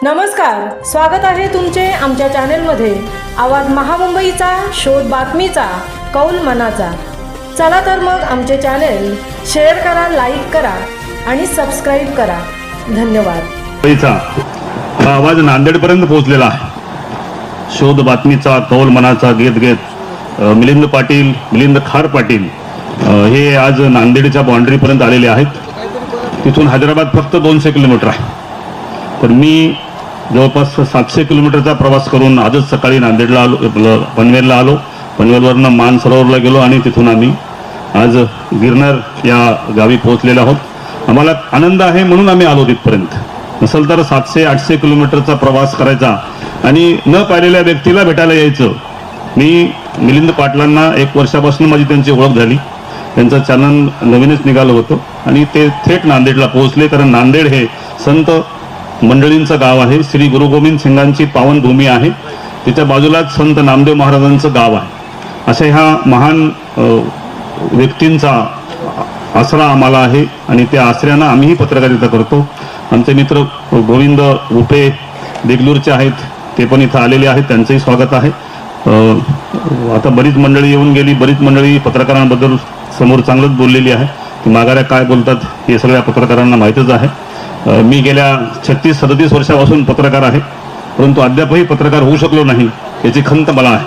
नमस्कार, स्वागत आहे तुमचे आमच्या चॅनेलमध्ये. आवाज महामुंबईचा, शोध बातमीचा, कौल मनाचा. चला तर मग आमचे चॅनेल शेअर करा, लाईक करा आणि सबस्क्राईब करा. धन्यवाद. आवाज नांदेडपर्यंत पोहोचलेला आहे. शोध बातमीचा, कौल मनाचा घेत घेत मिलिंद पाटील, मिलिंद खार पाटील हे आज नांदेडच्या बाउंड्रीपर्यंत आलेले आहेत. तिथून हैदराबाद फक्त 200 किलोमीटर आहे. तर मी जवळपास 700 किलोमीटरचा प्रवास करून आजच सकाळी नांदेडला आलो, पनवेलला आलो. पनवेलवरनं मानसरोवरला गेलो आणि तिथून आम्ही आज गिरनार या गावी पोहोचलेलो आहोत. आम्हाला आनंद आहे म्हणून आम्ही आलो तिथपर्यंत. नसेल तर 700-800 किलोमीटरचा प्रवास करायचा आणि न पाहिलेल्या व्यक्तीला भेटायला यायचं. मी मिलिंद पाटलांना 1 वर्षापासून माझी त्यांची ओळख झाली. त्यांचं चॅनल नवीनच निघालं होतं आणि ते थेट नांदेडला पोहोचले. कारण नांदेड हे संत मंडळींचं गाव आहे. श्री गुरु गोविंद सिंगांची पावनभूमी आहे. तिच्या बाजूलाच संत नामदेव महाराजांचं गाव आहे. अशा ह्या महान व्यक्तींचा आसरा आम्हाला आहे आणि त्या आसऱ्यानं आम्हीही पत्रकारिता करतो. आमचे मित्र गोविंद रुपे देगलूरचे आहेत, ते पण इथं आलेले आहेत. त्यांचंही स्वागत आहे. आता बरीच मंडळी येऊन गेली. बरीच मंडळी पत्रकारांबद्दल समोर चांगलंच बोललेली आहे. ती माघाऱ्या काय बोलतात हे सगळ्या पत्रकारांना माहीतच आहे. मी गेल्या 36-37 वर्षापासून पत्रकार आहे, परंतु अद्यापही पत्रकार होऊ शकलो नाही याची खंत मला आहे.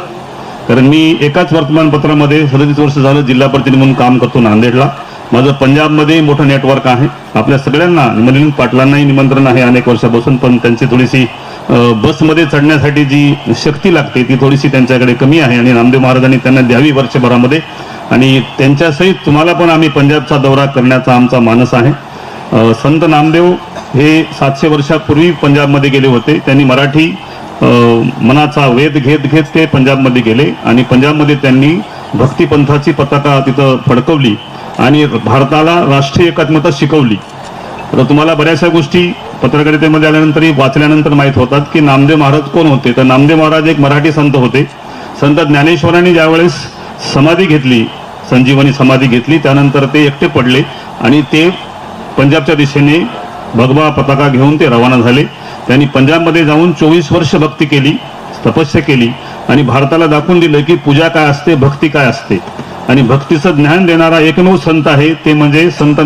कारण मी एकाच वर्तमानपत्रामध्ये 37 वर्ष झालं जिल्हा प्रतिनिधी म्हणून काम करतो नांदेडला. माझं पंजाबमध्ये मोठं नेटवर्क आहे. आपल्या सगळ्यांना, मिलिंद पाटलांनाही निमंत्रण आहे अनेक वर्षापासून, पण त्यांची थोडीशी बसमध्ये चढण्यासाठी जी शक्ती लागते ती थोडीशी त्यांच्याकडे कमी आहे आणि नामदेव महाराजांनी त्यांना द्यावी वर्षभरामध्ये. आणि त्यांच्यासहित तुम्हाला पण आम्ही पंजाबचा दौरा करण्याचा आमचा मानस आहे. संत नामदेव हे 700 वर्षापूर्वी पंजाबमध्ये गेले होते. त्यांनी मराठी मनाचा वेध घेत घेत ते पंजाबमध्ये गेले आणि पंजाबमध्ये त्यांनी भक्तिपंथाची पताका तिथं फडकवली आणि भारताला राष्ट्रीय एकात्मता शिकवली. तर तुम्हाला बऱ्याचशा गोष्टी पत्रकारितेमध्ये आल्यानंतरही वाचल्यानंतर माहीत होतात की नामदेव महाराज कोण होते. तर नामदेव महाराज एक मराठी संत होते. संत ज्ञानेश्वरांनी ज्यावेळेस समाधी घेतली, संजीवनी समाधी घेतली, त्यानंतर ते एकटे पडले आणि ते पंजाबच्या दिशेने भगवा पताका घेऊन ते रवाना झाले. त्यांनी पंजाबमध्ये जाऊन 24 वर्ष भक्ती केली, तपस्या केली आणि भारताला दाखवून दिलं की पूजा काय असते, भक्ती काय असते. आणि भक्तीचं ज्ञान देणारा एकमेव संत आहे ते म्हणजे संत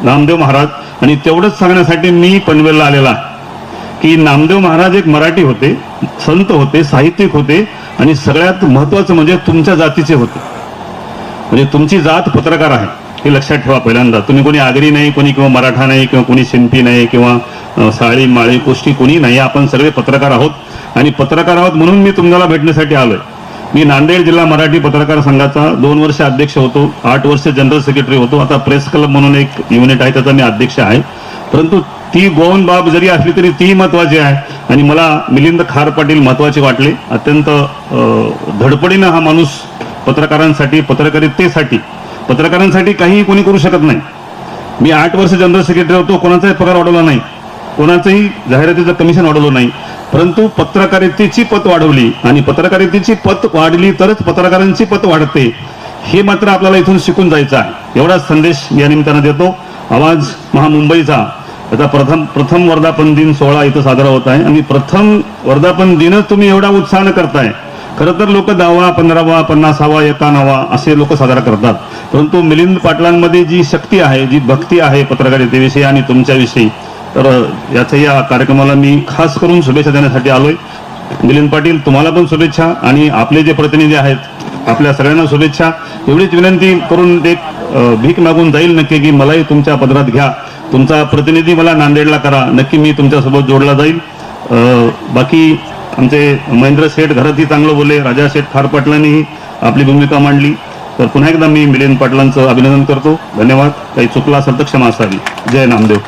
नामदेव महाराज. आणि तेवढंच सांगण्यासाठी मी पनवेलला आलेला आहे की नामदेव महाराज एक मराठी होते, संत होते, साहित्यिक होते आणि सगळ्यात महत्त्वाचं म्हणजे तुमच्या जातीचे होते. म्हणजे तुमची जात पत्रकार आहे हे लक्षात ठेवा. पहिल्यांदा तुम्ही कोणी आगरी नाही, कोणी किंवा मराठा नाही, किंवा कोणी शिंपी नाही, किंवा साळी माळी कुष्टी कोणी नाही. आपण सगळे पत्रकार आहोत आणि पत्रकार आहोत म्हणून मी तुम्हाला भेटण्यासाठी आलोय. मी नांदेड जिल्हा मराठी पत्रकार संघाचा 2 वर्ष अध्यक्ष होतो, 8 वर्ष जनरल सेक्रेटरी होतो. आता प्रेस क्लब म्हणून एक युनिट आहे त्याचा मी अध्यक्ष आहे. परंतु ती गौण बाब जरी असली तरी ती महत्वाची आहे आणि मला मिलिंद खार पाटील महत्वाचे वाटले. अत्यंत धडपडीनं हा माणूस पत्रकारांसाठी, पत्रकारितेसाठी, पत्रकारांसाठी काही कोणी करू शकत नाही. मी 8 वर्ष जनरल सेक्रेटरी होतो, कोणाचाही पगार वाढवला नाही, कोणाचंही जाहिरातीचं कमिशन वाढवलं नाही, परंतु पत्रकारितेची पत वाढवली आणि पत्रकारितेची पत वाढली तरच पत्रकारांची पत वाढते. हे मात्र आपल्याला इथून शिकून जायचं आहे. एवढाच संदेश या निमित्तानं देतो. आवाज महामुंबईचा याचा प्रथम वर्धापन दिन सोहळा इथं साजरा होत आहे आणि प्रथम वर्धापन दिनच तुम्ही एवढा उत्साहानं करताय. खरं तर लोक 10वा, 15वा, 50वा, 51वा असे लोक साजरा करतात, परंतु मिलिंद पाटलांमध्ये जी शक्ती आहे, जी भक्ती आहे पत्रकारितेविषयी आणि तुमच्याविषयी, तर याच्या या कार्यक्रमाला मी खास करून शुभेच्छा देण्यासाठी आलोय. मिलिंद पाटील, तुम्हाला पण शुभेच्छा आणि आपले जे प्रतिनिधी आहेत आपल्या सगळ्यांना शुभेच्छा. एवढीच विनंती करून एक भीक मागून जाईल नक्की की मलाही तुमच्या पदरात घ्या, तुमचा प्रतिनिधी मला नांदेडला करा, नक्की मी तुमच्यासोबत जोडला जाईल. बाकी आमचे महेंद्र शेठ घरातही चांगलं बोलले, राजा शेठ खार पाटलांनीही आपली भूमिका मांडली. तर पुन्हा एकदा मी मिलिंद पाटलांचं अभिनंदन करतो. धन्यवाद. काही चुकला असेल तर क्षमा असावी. जय नामदेव.